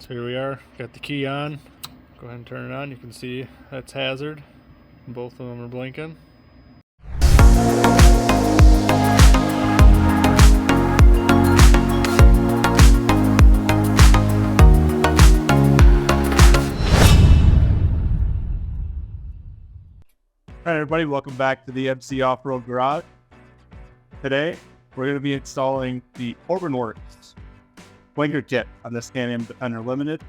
So here we are, got the key on. Go ahead and turn it on. You can see that's hazard. Both of them are blinking. All right, everybody, welcome back to the MC Off-Road Garage. Today, we're going to be installing the Corbin Works blinker kit on this Can-Am Defender Limited.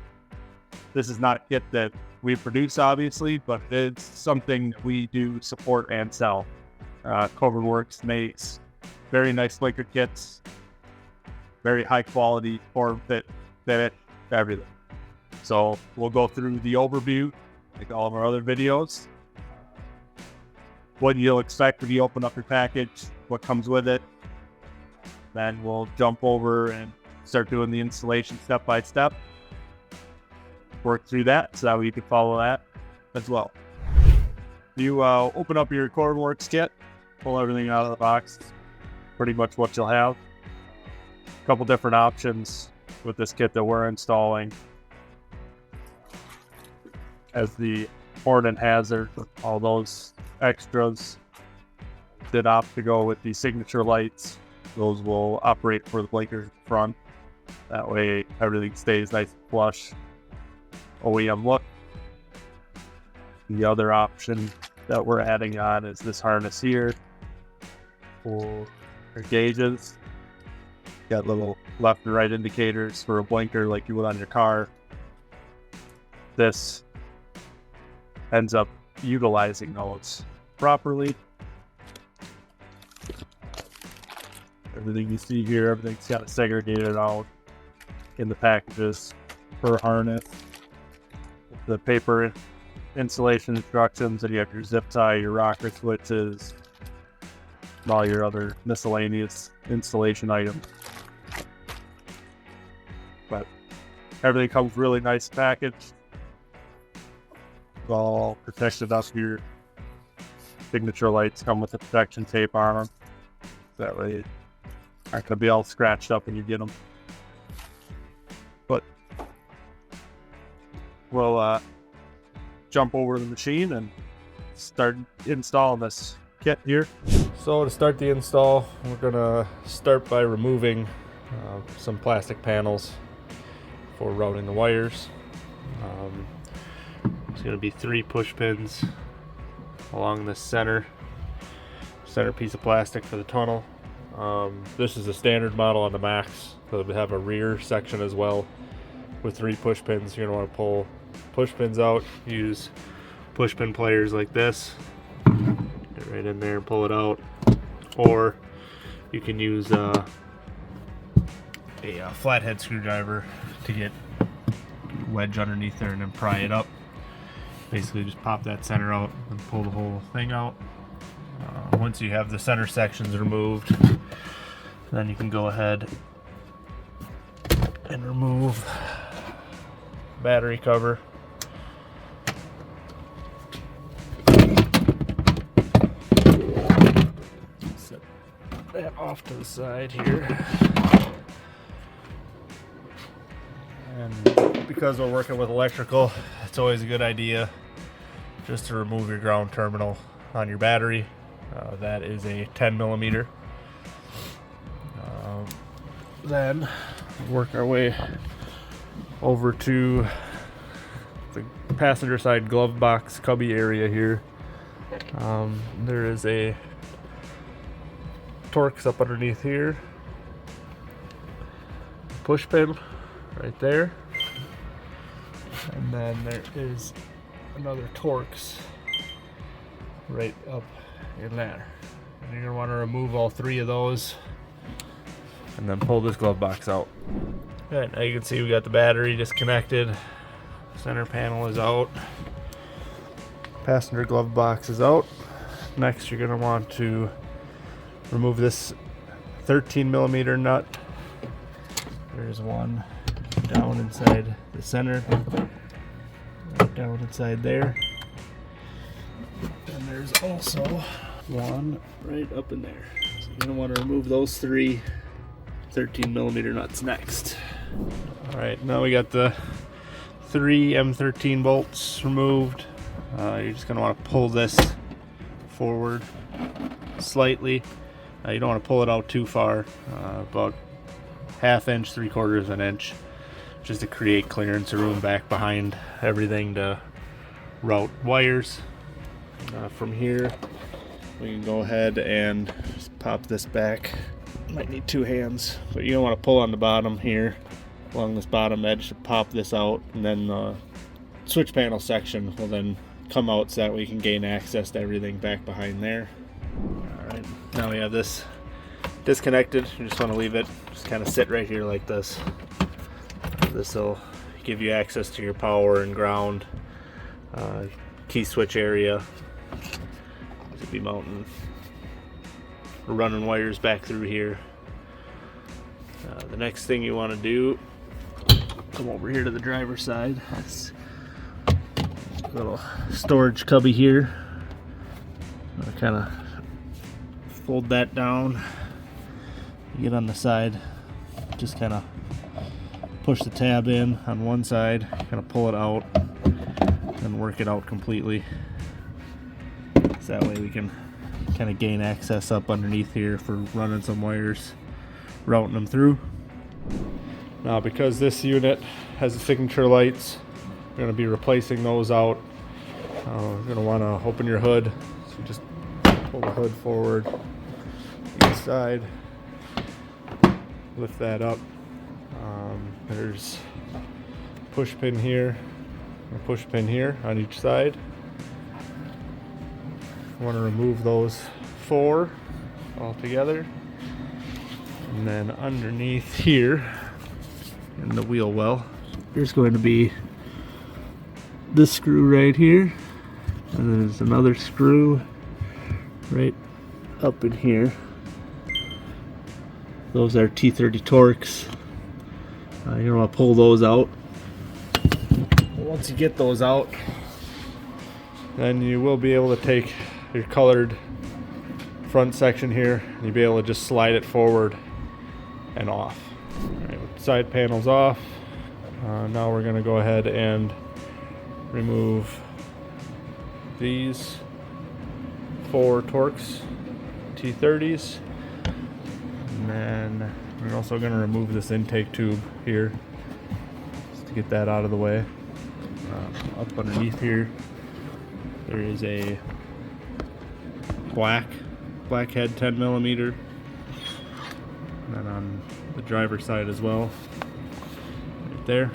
This is not a kit that we produce, obviously, but it's something that we do support and sell. Corbin Works makes very nice blinker kits, very high quality, form, fit, finish, everything. So we'll go through the overview, like all of our other videos. What you'll expect when you open up your package, what comes with it. Then we'll jump over and start doing the installation step by step. Work through that so that you can follow that as well. You open up your Corbin Works kit, pull everything out of the box. Pretty much what you'll have. A couple different options with this kit that we're installing. As the horn and hazard, all those extras did opt to go with the signature lights. Those will operate for the blinkers in front. That way everything stays nice and flush. OEM look. The other option that we're adding on is this harness here for your gauges. Got little left and right indicators for a blinker like you would on your car. This ends up utilizing those properly. Everything you see here, everything's got it segregated out in the packages per harness. The paper installation instructions, and you have your zip tie, your rocker switches, and all your other miscellaneous installation items. But everything comes really nice packaged. All protected up here. Signature lights come with the protection tape on them. That way you aren't going to be all scratched up when you get them. But we'll jump over the machine and start installing this kit here. So to start the install, we're gonna start by removing some plastic panels for routing the wires. There's going to be 3 push pins along the center piece of plastic for the tunnel. This is a standard model on the Max, so we have a rear section as well with 3 push pins. You're going to want to pull push pins out, use push pin pliers like this, get right in there and pull it out, or you can use a flathead screwdriver to get wedge underneath there and then pry it up. Basically just pop that center out and pull the whole thing out. Once you have the center sections removed, then you can go ahead and remove battery cover. Set that off to the side here. And because we're working with electrical, it's always a good idea just to remove your ground terminal on your battery. That is a 10 millimeter. Then work our way over to the passenger side glove box cubby area here. There is a Torx up underneath here. Push pin right there. And then there is another Torx right up in there. And you're going to want to remove all 3 of those and then pull this glove box out. Alright, now you can see we got the battery disconnected. Center panel is out. Passenger glove box is out. Next you're going to want to remove this 13 millimeter nut. There's one down inside the center, right down inside there. And there's also one right up in there. So you're going to want to remove those 3 13 millimeter nuts next. Alright, now we got the 3 M13 bolts removed. You're just going to want to pull this forward slightly. You don't want to pull it out too far, about 1/2 inch, 3/4 of an inch, just to create clearance or room back behind everything to route wires. From here, we can go ahead and just pop this back. Might need 2 hands, but you don't want to pull on the bottom here along this bottom edge to pop this out, and then the switch panel section will then come out so that we can gain access to everything back behind there. Alright, now we have this disconnected. You just want to leave it just kind of sit right here like this. This will give you access to your power and ground, key switch area. Could be mounting, running wires back through here. The next thing you want to do, come over here to the driver's side. This little storage cubby here. Kind of fold that down. Get on the side. Just kind of push the tab in on one side. Kind of pull it out and work it out completely. So that way we can kind of gain access up underneath here for running some wires, routing them through. Now, because this unit has the signature lights, we're going to be replacing those out. You're going to want to open your hood. So just pull the hood forward, each side, lift that up. There's a push pin here, a push pin here on each side. I want to remove those 4 all together, and then underneath here in the wheel well, there's going to be this screw right here, and there's another screw right up in here. Those are T30 Torx. You're going to want to pull those out. Once you get those out, then you will be able to take your colored front section here, and you'll be able to just slide it forward and off. Alright, with the side panels off, now we're going to go ahead and remove these 4 Torx T30s, and then we're also going to remove this intake tube here just to get that out of the way. Up underneath here there is a black head 10mm, and then on the driver's side as well, right there.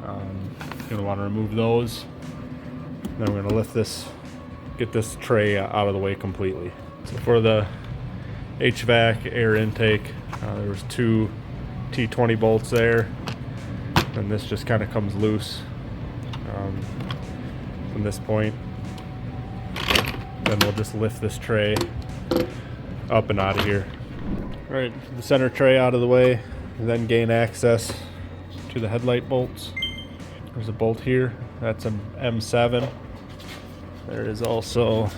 You're going to want to remove those. Then we're going to lift this, get this tray out of the way completely. So for the HVAC air intake, there was 2 T20 bolts there, and this just kind of comes loose from this point. Then we'll just lift this tray up and out of here. All right, the center tray out of the way, and then gain access to the headlight bolts. There's a bolt here, that's an M7. There is also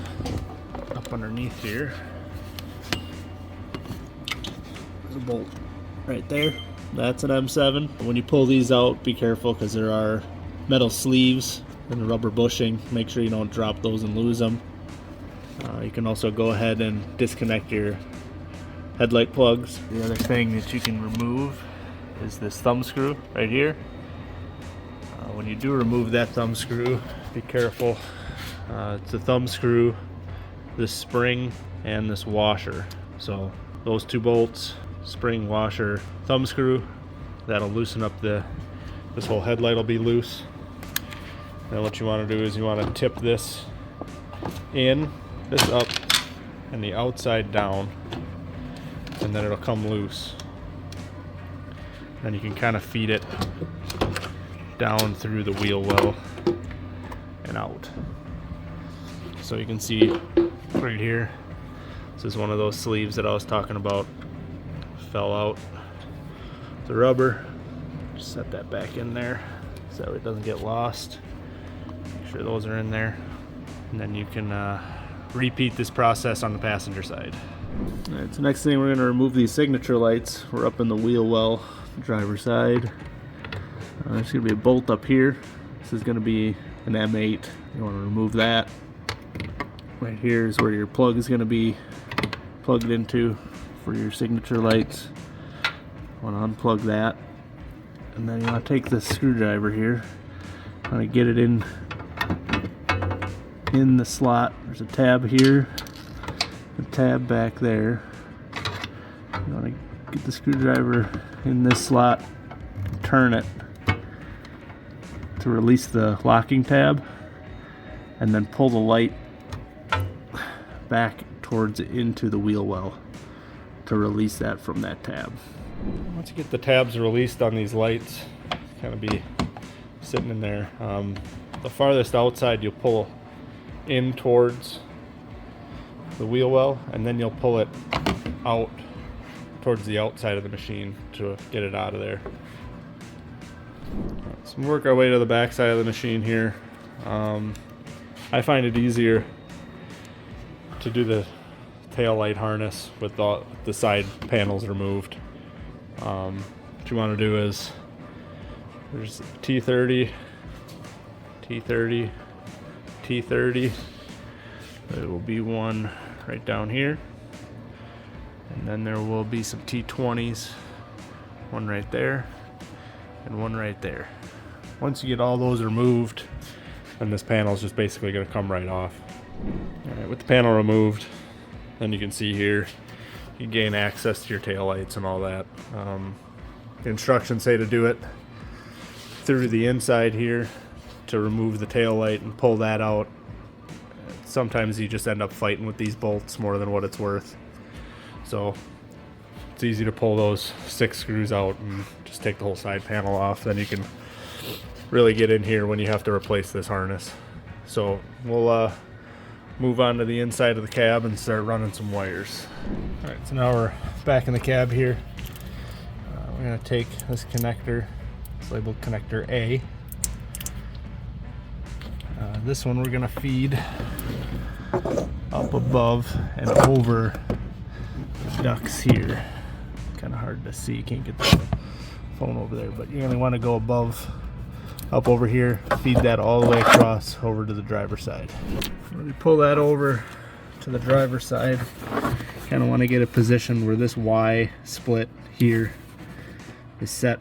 up underneath here, there's a bolt right there. That's an M7. When you pull these out, be careful because there are metal sleeves and rubber bushing. Make sure you don't drop those and lose them. You can also go ahead and disconnect your headlight plugs. The other thing that you can remove is this thumb screw right here. When you do remove that thumb screw, be careful. It's a thumb screw, this spring, and this washer. So those 2 bolts, spring, washer, thumb screw, that'll loosen up this whole headlight will be loose. Then what you want to do is you want to tip this in, this up, and the outside down, and then it'll come loose. Then you can kind of feed it down through the wheel well and out. So you can see right here, this is one of those sleeves that I was talking about. Fell out the rubber. Just set that back in there so it doesn't get lost. Make sure those are in there, and then you can repeat this process on the passenger side. Alright, so next thing we're going to remove these signature lights. We're up in the wheel well, driver's side. There's going to be a bolt up here. This is going to be an M8. You want to remove that. Right here is where your plug is going to be plugged into for your signature lights. You want to unplug that. And then you want to take this screwdriver here. Want to get it in the slot. There's a tab here, a tab back there. You want to get the screwdriver in this slot, turn it to release the locking tab, and then pull the light back towards into the wheel well to release that from that tab. Once you get the tabs released on these lights, kind of be sitting in there. The farthest outside you'll pull in towards the wheel well, and then you'll pull it out towards the outside of the machine to get it out of there. So we'll work our way to the back side of the machine here. I find it easier to do the tail light harness with the side panels removed. What you want to do is there's T30, T30, T30. There will be one right down here, and then there will be some T20s, one right there and one right there. Once you get all those removed, then this panel is just basically going to come right off. Alright, with the panel removed, then you can see here you gain access to your tail lights and all that. The instructions say to do it through the inside here to remove the tail light and pull that out. Sometimes you just end up fighting with these bolts more than what it's worth. So it's easy to pull those 6 screws out and just take the whole side panel off. Then you can really get in here when you have to replace this harness. So we'll move on to the inside of the cab and start running some wires. Alright, so now we're back in the cab here. We're going to take this connector. It's labeled connector A. This one we're going to feed up above and over the ducts here. Kind of hard to see, can't get the phone over there, but you're going to want to go above, up over here, feed that all the way across over to the driver's side. When you pull that over to the driver's side, kind of want to get a position where this Y split here is set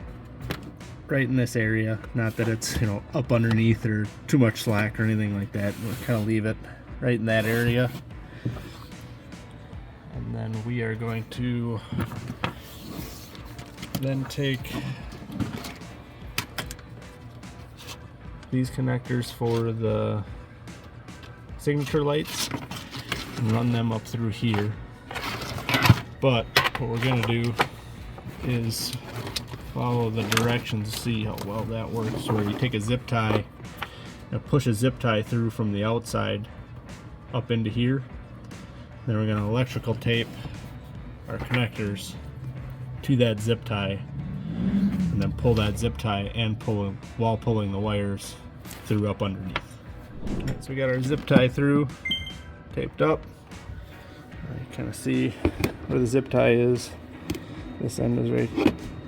right in this area. Not that it's, you know, up underneath or too much slack or anything like that. We'll kind of leave it right in that area. And then we are going to then take these connectors for the signature lights and run them up through here. But what we're going to do is follow the directions to see how well that works. Where you take a zip tie and push a zip tie through from the outside up into here. Then we're going to electrical tape our connectors to that zip tie, and then pull that zip tie and pull while pulling the wires through up underneath. Right, so we got our zip tie through, taped up. You kind of see where the zip tie is. This end is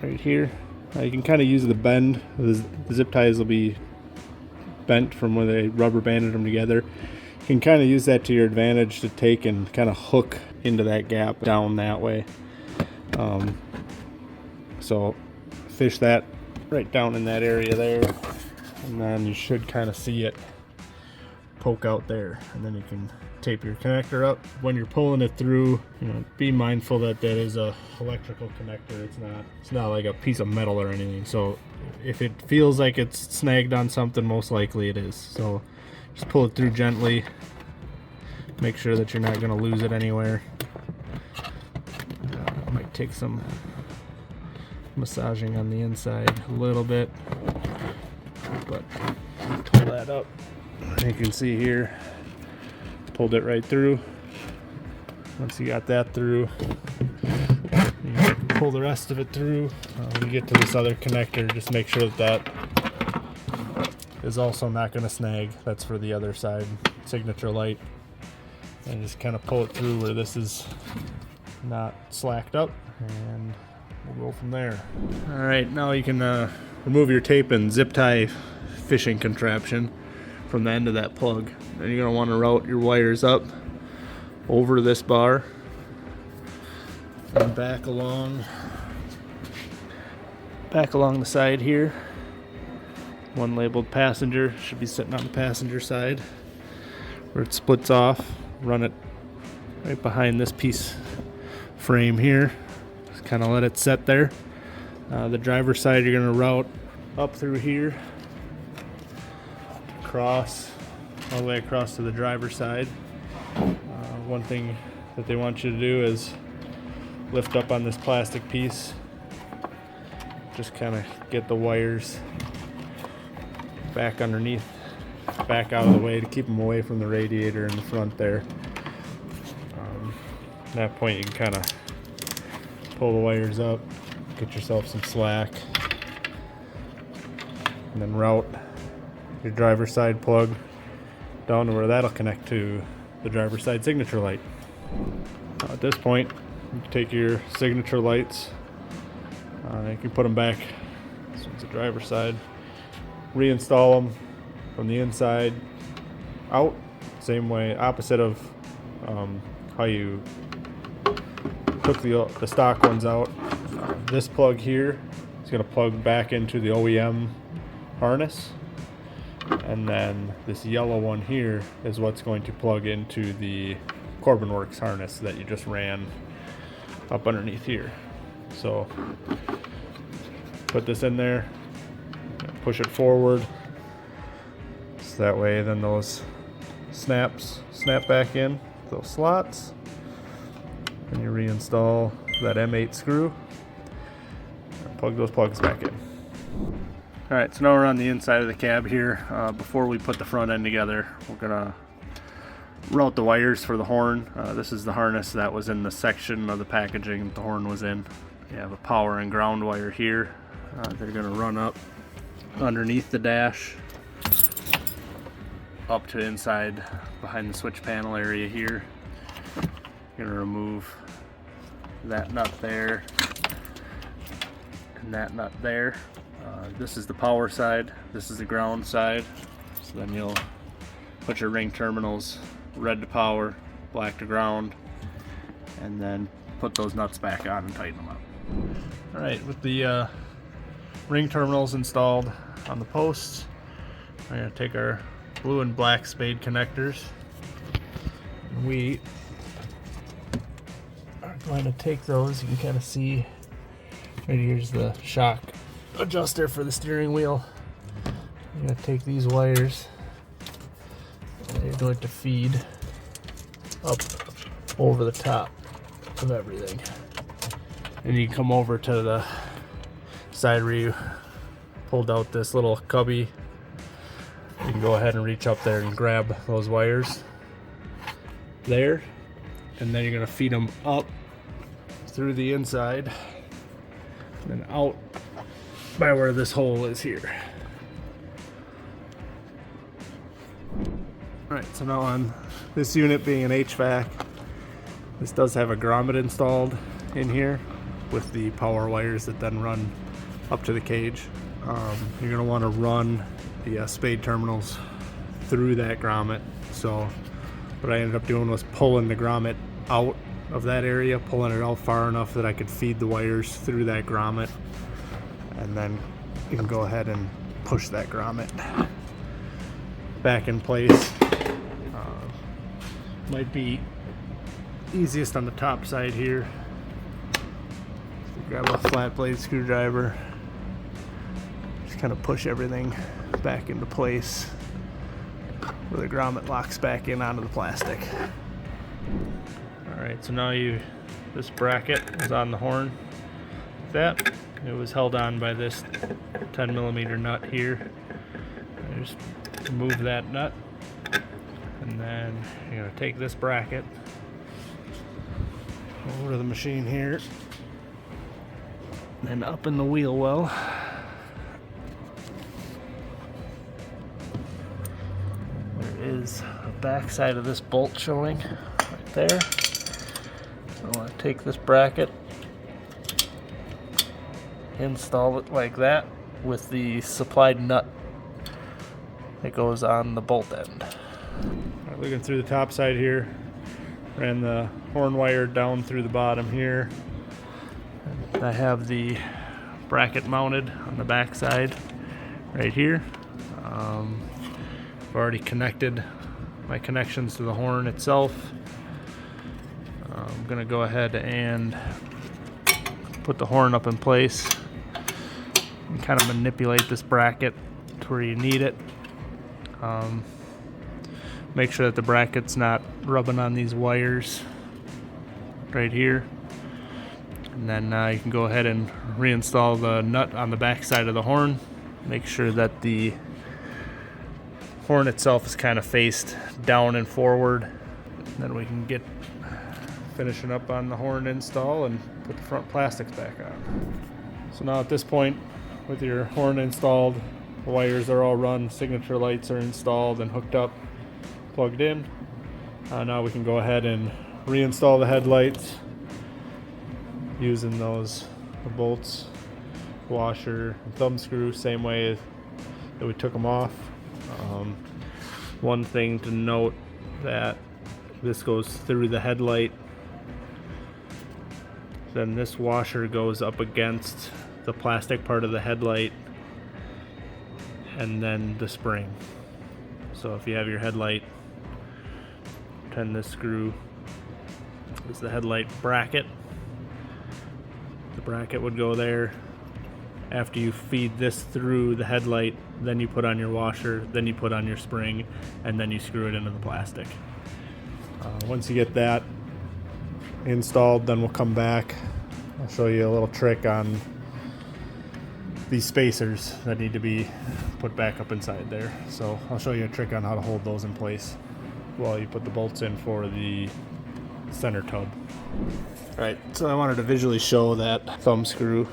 right here. You can kind of use the bend. The zip ties will be bent from where they rubber banded them together. You can kind of use that to your advantage to take and kind of hook into that gap down that way. So fish that right down in that area there, and then you should kind of see it poke out there, and then you can tape your connector up. When you're pulling it through, you know, be mindful that that is a electrical connector. It's not like a piece of metal or anything. So if it feels like it's snagged on something, most likely it is. So just pull it through gently. Make sure that you're not going to lose it anywhere. Might take some massaging on the inside a little bit, but pull that up. You can see here, pulled it right through. Once you got that through, you can pull the rest of it through. When you get to this other connector, just make sure that is also not going to snag. That's for the other side signature light. And just kind of pull it through where this is not slacked up, and we'll go from there. Alright, now you can remove your tape and zip tie fishing contraption from the end of that plug. Then you're going to want to route your wires up over this bar and back along the side here. One labeled passenger should be sitting on the passenger side where it splits off. Run it right behind this piece frame here. Just kind of let it set there. The driver's side you're going to route up through here, across, all the way across to the driver's side. One thing that they want you to do is lift up on this plastic piece. Just kind of get the wires back underneath, back out of the way to keep them away from the radiator in the front there. At that point you can kind of pull the wires up, get yourself some slack, and then route your driver's side plug down to where that'll connect to the driver's side signature light. At this point, you can take your signature lights, you can put them back. This one's the driver's side. Reinstall them from the inside out, same way, opposite of how you took the stock ones out. This plug here is going to plug back into the OEM harness, and then this yellow one here is what's going to plug into the Corbin Works harness that you just ran up underneath here. So put this in there, push it forward, so that way then those snaps snap back in those slots, and you reinstall that M8 screw and plug those plugs back in. Alright, so now we're on the inside of the cab here. Before we put the front end together, we're gonna route the wires for the horn. This is the harness that was in the section of the packaging that the horn was in. You have a power and ground wire here. They're gonna run up underneath the dash up to inside behind the switch panel area here. You're gonna remove that nut there and that nut there. This is the power side, this is the ground side. So then you'll put your ring terminals red to power, black to ground, and then put those nuts back on and tighten them up. Alright, with the ring terminals installed on the posts, we're going to take our blue and black spade connectors. We are going to take those, you can kind of see right here's the shock adjuster for the steering wheel. You're going to take these wires and you're going to feed up over the top of everything. And you come over to the side where you pulled out this little cubby. You can go ahead and reach up there and grab those wires there, and then you're going to feed them up through the inside and then out by where this hole is here. Alright, so now on this unit being an HVAC, this does have a grommet installed in here with the power wires that then run up to the cage. You're going to want to run the spade terminals through that grommet. So what I ended up doing was pulling the grommet out of that area, pulling it out far enough that I could feed the wires through that grommet, and then you can go ahead and push that grommet back in place. Might be easiest on the top side here. So grab a flat blade screwdriver, just kind of push everything back into place where the grommet locks back in onto the plastic. Alright, so now this bracket is on the horn. That it was held on by this 10mm nut here. I just remove that nut, and then you're going to take this bracket over to the machine here and up in the wheel well. There is a back side of this bolt showing right there. So I want to take this bracket, install it like that, with the supplied nut that goes on the bolt end. Right, looking through the top side here, ran the horn wire down through the bottom here. I have the bracket mounted on the back side right here. I've already connected my connections to the horn itself. I'm gonna go ahead and put the horn up in place and kind of manipulate this bracket to where you need it. Make sure that the bracket's not rubbing on these wires right here. And then you can go ahead and reinstall the nut on the back side of the horn. Make sure that the horn itself is kind of faced down and forward. And then we can get finishing up on the horn install and put the front plastics back on. So now at this point, with your horn installed, the wires are all run, signature lights are installed and hooked up, plugged in. Now we can go ahead and reinstall the headlights using the bolts, washer, and thumb screw, same way that we took them off. One thing to note, that this goes through the headlight, then this washer goes up against the plastic part of the headlight, and then the spring. So if you have your headlight, pretend this screw is the headlight bracket. The bracket would go there. After you feed this through the headlight, then you put on your washer, then you put on your spring, and then you screw it into the plastic. Once you get that installed, then we'll come back. I'll show you a little trick on these spacers that need to be put back up inside there. So I'll show you a trick on how to hold those in place while you put the bolts in for the center tub. Alright, so I wanted to visually show that thumb screw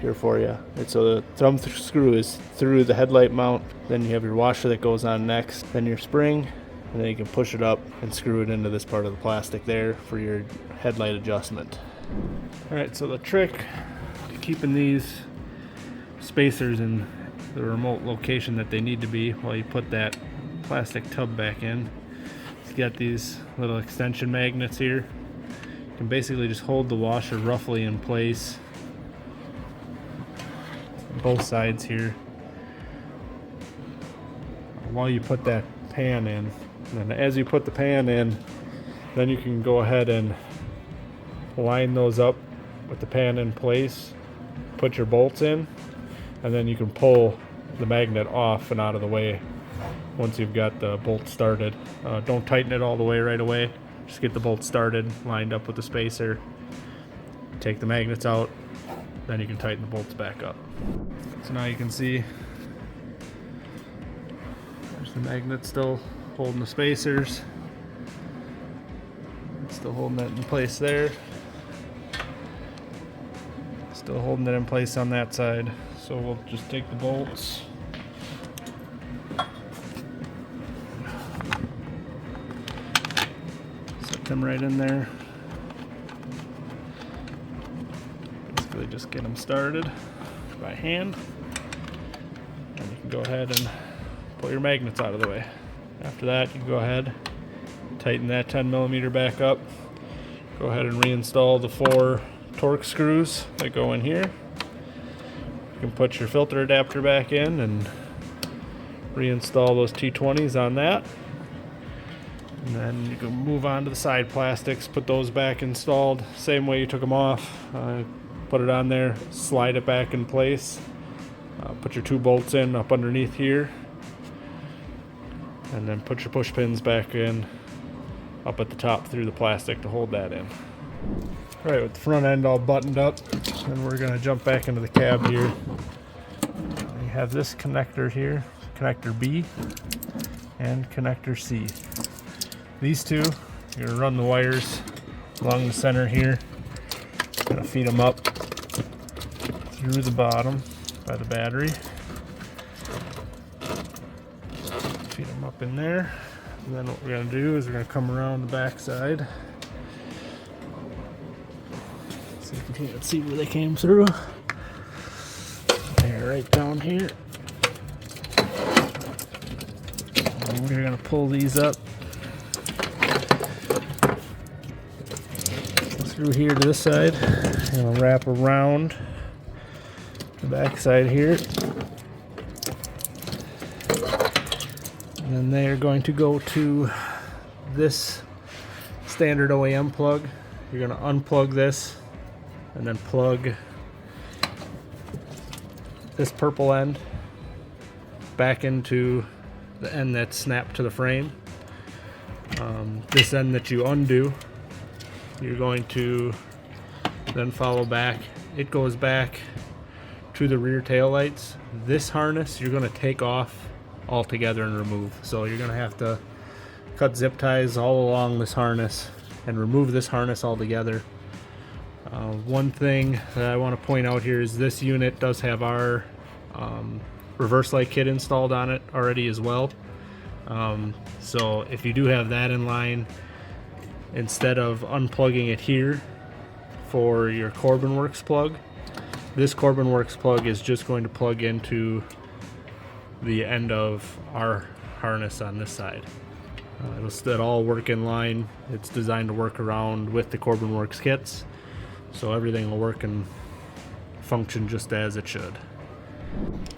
here for you. And so the thumb screw is through the headlight mount, then you have your washer that goes on next, then your spring, and then you can push it up and screw it into this part of the plastic there for your headlight adjustment. Alright, so the trick to keeping these spacers in the remote location that they need to be while you put that plastic tub back in, you got these little extension magnets here. You can basically just hold the washer roughly in place on both sides here while you put that pan in. And as you put the pan in, then you can go ahead and line those up with the pan in place, put your bolts in, and then you can pull the magnet off and out of the way once you've got the bolt started. Don't tighten it all the way right away. Just get the bolt started, lined up with the spacer. Take the magnets out, then you can tighten the bolts back up. So now you can see there's the magnet still holding the spacers. Still holding that in place there. Still holding it in place on that side. So we'll just take the bolts, set them right in there. Basically just get them started by hand. And you can go ahead and pull your magnets out of the way. After that, you can go ahead, tighten that 10mm back up. Go ahead and reinstall the 4 Torx screws that go in here. You can put your filter adapter back in and reinstall those T20s on that. And then you can move on to the side plastics, put those back installed, same way you took them off. Put it on there, slide it back in place. Put your 2 bolts in up underneath here. And then put your push pins back in up at the top through the plastic to hold that in. Alright, with the front end all buttoned up, and we're going to jump back into the cab here. We have this connector here, connector B and connector C. These two, you're going to run the wires along the center here. Going to feed them up through the bottom by the battery. Feed them up in there. And then what we're going to do is we're going to come around the back side. So you can see where they came through. There, right down here. And we're going to pull these up through here to this side. And we'll wrap around the back side here. And then they are going to go to this standard OEM plug. You're going to unplug this and then plug this purple end back into the end that's snapped to the frame. This end that you undo, you're going to then follow back. It goes back to the rear tail lights. This harness you're going to take off altogether and remove. So you're going to have to cut zip ties all along this harness and remove this harness altogether. One thing that I want to point out here is this unit does have our reverse light kit installed on it already as well. So if you do have that in line, instead of unplugging it here for your Corbin Works plug, this Corbin Works plug is just going to plug into the end of our harness on this side. It'll all work in line. It's designed to work around with the Corbin Works kits, so everything will work and function just as it should.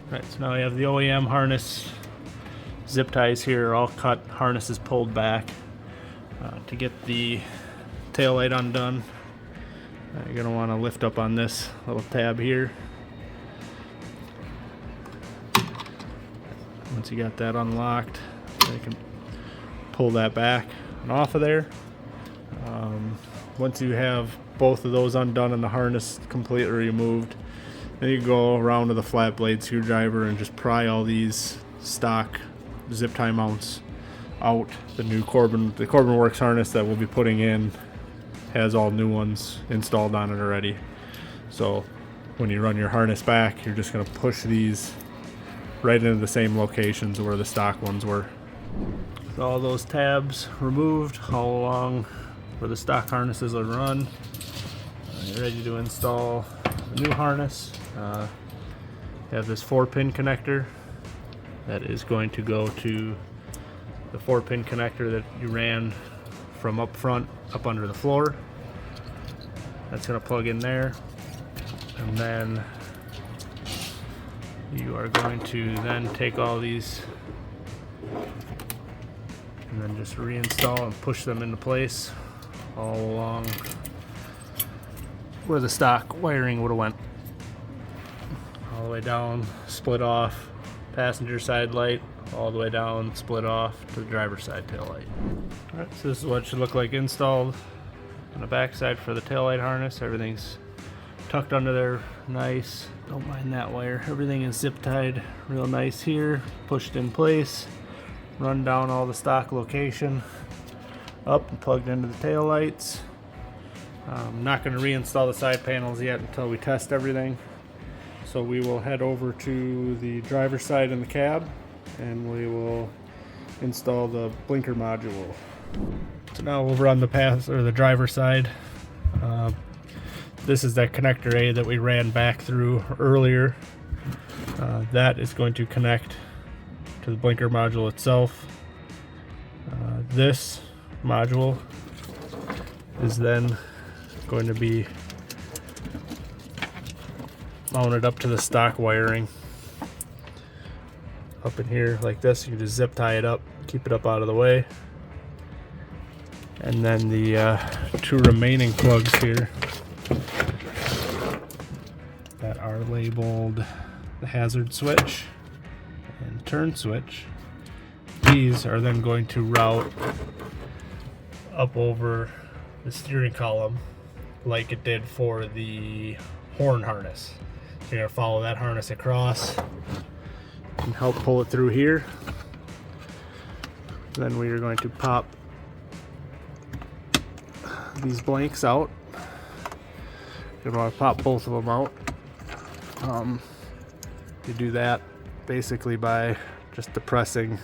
Alright, so now we have the OEM harness. Zip ties here are all cut, harnesses pulled back. To get the tail light undone, you're going to want to lift up on this little tab here. Once you got that unlocked, you can pull that back and off of there. Once you have both of those undone and the harness completely removed, then you go around to the flat blade screwdriver and just pry all these stock zip tie mounts out. The Corbin Works harness that we'll be putting in has all new ones installed on it already. So when you run your harness back, you're just going to push these right into the same locations where the stock ones were. So all those tabs removed all along where the stock harnesses are run. You're ready to install the new harness. You have this 4-pin connector that is going to go to the 4-pin connector that you ran from up front up under the floor. That's going to plug in there, and then you are going to then take all these and then just reinstall and push them into place all along where the stock wiring would have went. All the way down, split off passenger side light, all the way down, split off to the driver's side tail light. Alright, so this is what it should look like installed on the back side for the tail light harness. Everything's tucked under there nice. Don't mind that wire. Everything is zip tied real nice here, pushed in place, run down all the stock location, up and plugged into the tail lights. I'm not going to reinstall the side panels yet until we test everything. So we will head over to the driver's side in the cab and we will install the blinker module. So now over on the driver's side, this is that connector A that we ran back through earlier. That is going to connect to the blinker module itself. This module is then going to be mounted up to the stock wiring up in here like this. You just zip tie it up, keep it up out of the way, and then the 2 remaining plugs here that are labeled the hazard switch and turn switch, these are then going to route up over the steering column like it did for the horn harness. You're going to follow that harness across and help pull it through here. Then we are going to pop these blanks out. You're going to want to pop both of them out. You do that basically by just depressing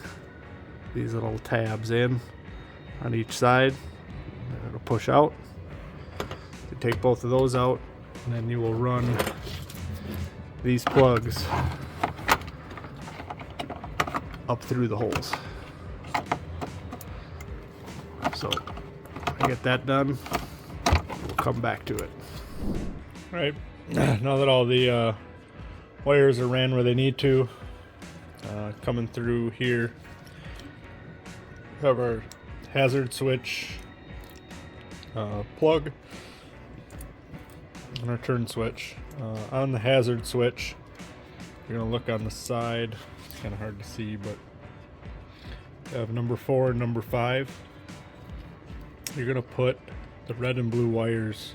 these little tabs in on each side. It'll push out. You take both of those out, and then you will run these plugs up through the holes. So I get that done, we'll come back to it. All right, now that all the wires are ran where they need to, coming through here, we have our hazard switch plug and our turn switch. On the hazard switch, you're gonna look on the side. It's kind of hard to see, but you have number 4 and number 5. You're gonna put the red and blue wires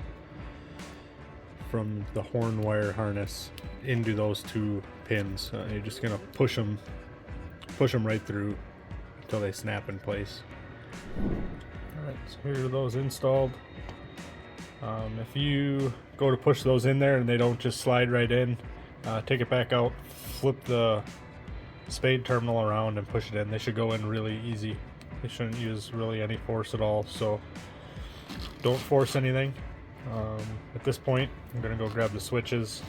from the horn wire harness into those 2 pins. You're just gonna push them right through until they snap in place. All right, so here are those installed. If you go to push those in there and they don't just slide right in, take it back out, flip the spade terminal around and push it in. They should go in really easy. They shouldn't use really any force at all, so don't force anything. At this point, I'm gonna go grab the switches.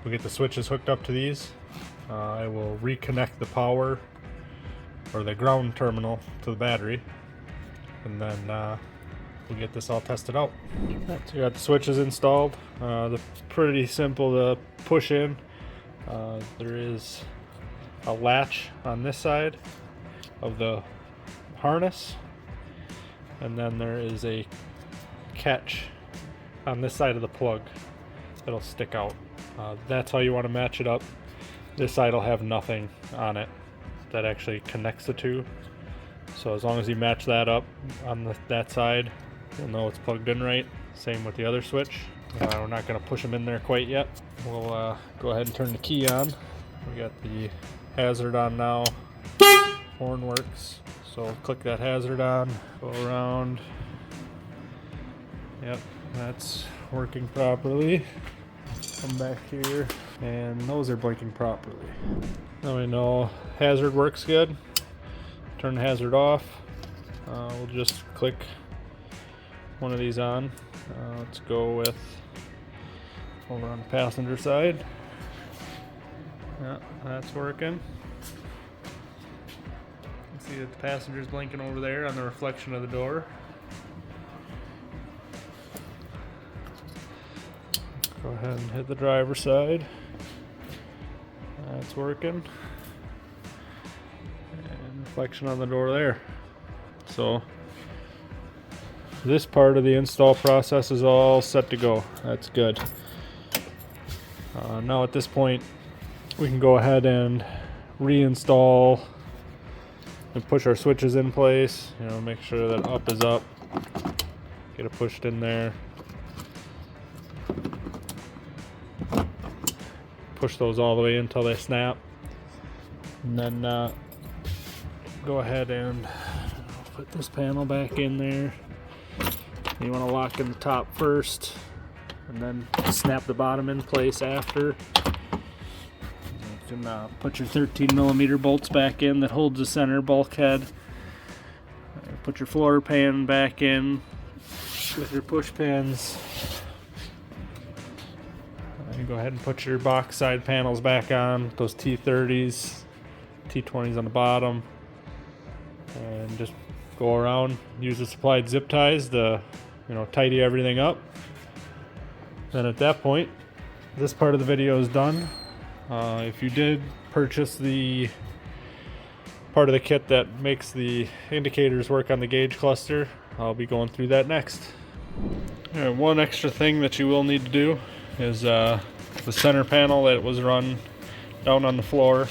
We'll get the switches hooked up to these. I will reconnect the power or the ground terminal to the battery, and then we'll get this all tested out. Right, so we got the switches installed. They're pretty simple to push in. There is a latch on this side of the harness, and then there is a catch on this side of the plug that'll stick out. That's how you want to match it up. This side will have nothing on it that actually connects the two. So as long as you match that up on that side, you'll know it's plugged in right. Same with the other switch. We're not going to push them in there quite yet. We'll go ahead and turn the key on. We got the hazard on now. Horn works. So click that hazard on, go around. Yep, that's working properly. Come back here, and those are blinking properly. Now we know hazard works good. Turn the hazard off. We'll just click one of these on. Let's go with over on the passenger side. Yeah, that's working. You can see that the passenger's blinking over there on the reflection of the door. Go ahead and hit the driver's side. That's working. And reflection on the door there. So this part of the install process is all set to go. That's good. Now at this point, we can go ahead and reinstall and push our switches in place. You know, make sure that up is up. Get it pushed in there. Push those all the way until they snap, and then go ahead and put this panel back in there. You want to lock in the top first, and then snap the bottom in place after. You can put your 13mm bolts back in that holds the center bulkhead. Put your floor pan back in with your push pins. Go ahead and put your box side panels back on, those T30s, T20s on the bottom, and just go around, use the supplied zip ties to, tidy everything up. Then at that point, this part of the video is done. If you did purchase the part of the kit that makes the indicators work on the gauge cluster, I'll be going through that next. One extra thing that you will need to do is the center panel that was run down on the floor.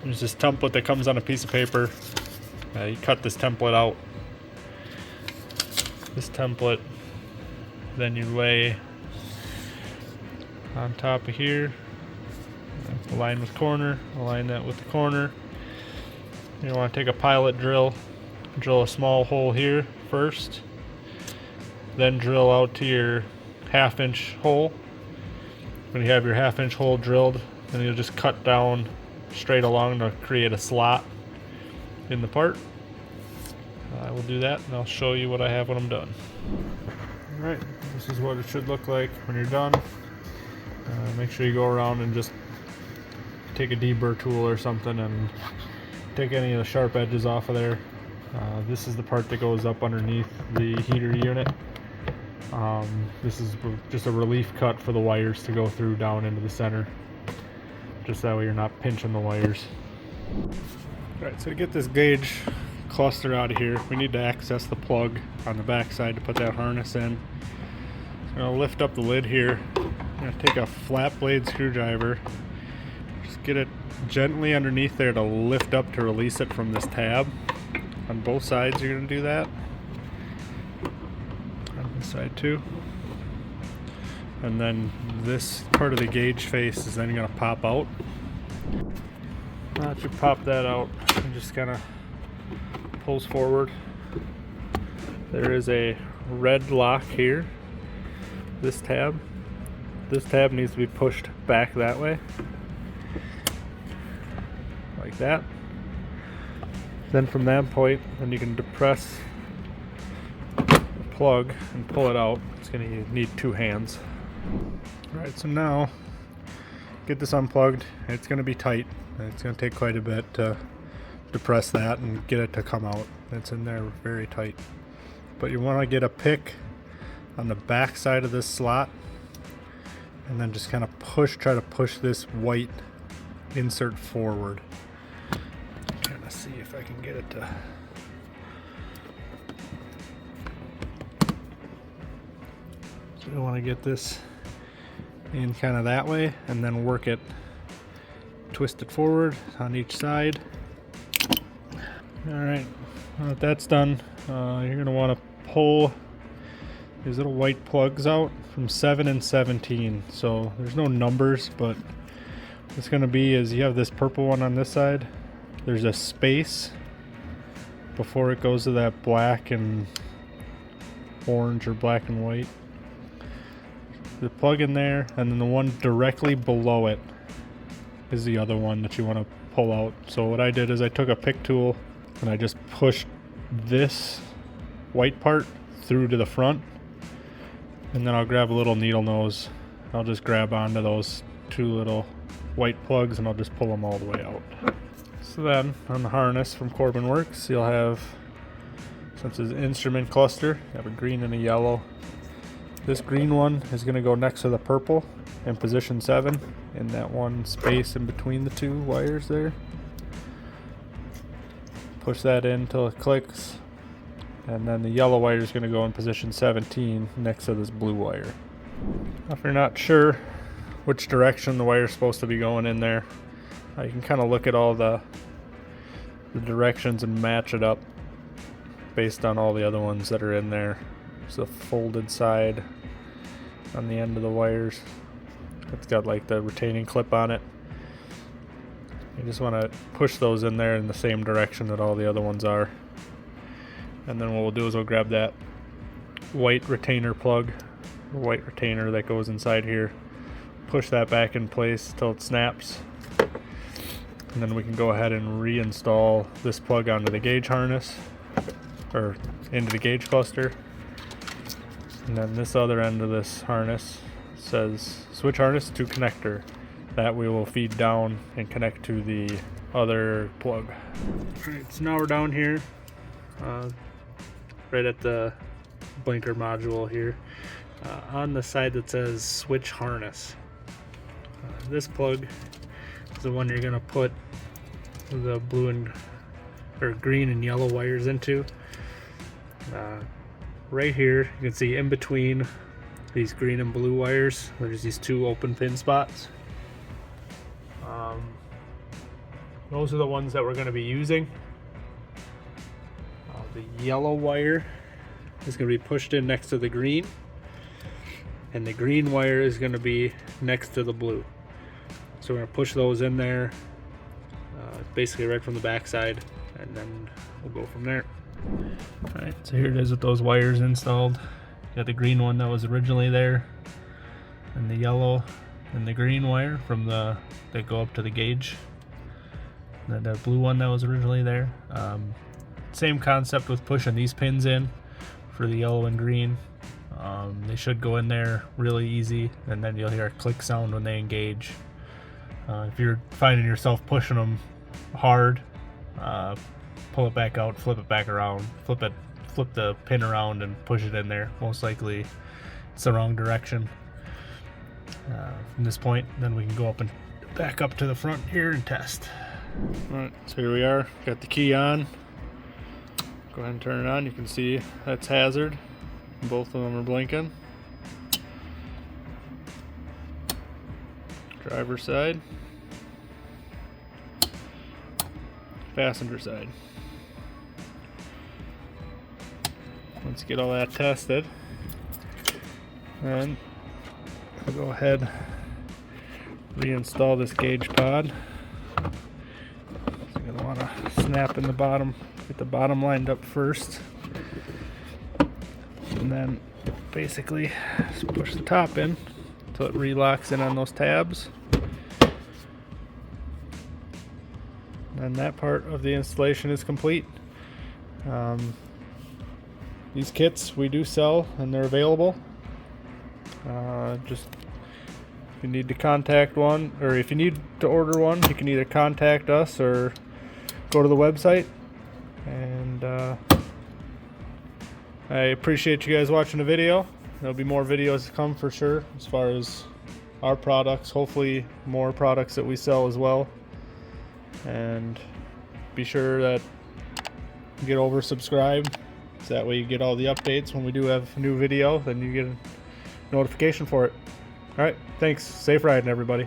There's this template that comes on a piece of paper. You cut this template out. This template, then you lay on top of here. Align with corner. Align that with the corner. You want to take a pilot drill. Drill a small hole here first. Then drill out to your 1/2 inch hole. When you have your 1/2 inch hole drilled, then you'll just cut down straight along to create a slot in the part. I will do that, and I'll show you what I have when I'm done. Alright, this is what it should look like when you're done. Make sure you go around and just take a deburr tool or something and take any of the sharp edges off of there. This is the part that goes up underneath the heater unit. This is just a relief cut for the wires to go through down into the center, just that way you're not pinching the wires. Alright, so to get this gauge cluster out of here, we need to access the plug on the back side to put that harness in. So I'm going to lift up the lid here. I'm going to take a flat blade screwdriver, just get it gently underneath there to lift up to release it from this tab. On both sides you're going to do that. On this side too. And then this part of the gauge face is then going to pop out. Now that you pop that out, it just kind of pulls forward. There is a red lock here. This tab needs to be pushed back that way, like that. Then from that point, then you can depress the plug and pull it out. It's going to need 2 hands. Alright, so now get this unplugged. It's going to be tight. It's going to take quite a bit to depress that and get it to come out. It's in there very tight. But you want to get a pick on the back side of this slot and then just kind of try to push this white insert forward. Trying to see if I can get it to. So you want to get this in kind of that way and then work it, twist it forward on each side. Alright, well, if that's done, you're going to want to pull these little white plugs out from 7 and 17. So there's no numbers, but what's going to be is you have this purple one on this side. There's a space before it goes to that black and orange or black and white. The plug in there, and then the one directly below it is the other one that you want to pull out. So what I did is I took a pick tool and I just pushed this white part through to the front, and then I'll grab a little needle nose. I'll just grab onto those 2 little white plugs and I'll just pull them all the way out. So then on the harness from Corbin Works, you'll have, since it's an instrument cluster, you have a green and a yellow. This green one is going to go next to the purple in position 7 in that one space in between the 2 wires there. Push that in until it clicks, and then the yellow wire is going to go in position 17 next to this blue wire. If you're not sure which direction the wire is supposed to be going in there, you can kind of look at all the directions and match it up based on all the other ones that are in there. There's a folded side on the end of the wires. It's got like the retaining clip on it. You just want to push those in there in the same direction that all the other ones are. And then what we'll do is we'll grab that white retainer plug, or white retainer that goes inside here, push that back in place till it snaps. And then we can go ahead and reinstall this plug onto the gauge harness, or into the gauge cluster. And then this other end of this harness says switch harness to connector. That we will feed down and connect to the other plug. Alright, so now we're down here, right at the blinker module here, on the side that says switch harness. This plug is the one you're going to put the blue and or green and yellow wires into. Right here you can see in between these green and blue wires there's these 2 open pin spots. Those are the ones that we're going to be using. The yellow wire is going to be pushed in next to the green, and the green wire is going to be next to the blue. So we're going to push those in there, basically right from the back side, and then we'll go from there. Alright, so here it is with those wires installed. You got the green one that was originally there, and the yellow and the green wire from that go up to the gauge. And then the blue one that was originally there. Same concept with pushing these pins in for the yellow and green. They should go in there really easy, and then you'll hear a click sound when they engage. If you're finding yourself pushing them hard, pull it back out, flip it back around, flip the pin around and push it in there. Most likely it's the wrong direction. From this point, then we can go up and back up to the front here and test. Alright, so here we are, got the key on. Go ahead and turn it on. You can see that's hazard. Both of them are blinking. Driver side, passenger side. Let's get all that tested, and I'll go ahead reinstall this gauge pod. So you're gonna want to snap in the bottom, get the bottom lined up first, and then basically just push the top in until it relocks in on those tabs. And that part of the installation is complete. These kits we do sell and they're available. Just if you need to contact one, or if you need to order one, you can either contact us or go to the website. And I appreciate you guys watching the video. There'll be more videos to come for sure as far as our products, hopefully more products that we sell as well. And be sure that you get over subscribed, so that way you get all the updates when we do have a new video, then you get a notification for it. Alright, thanks. Safe riding, everybody.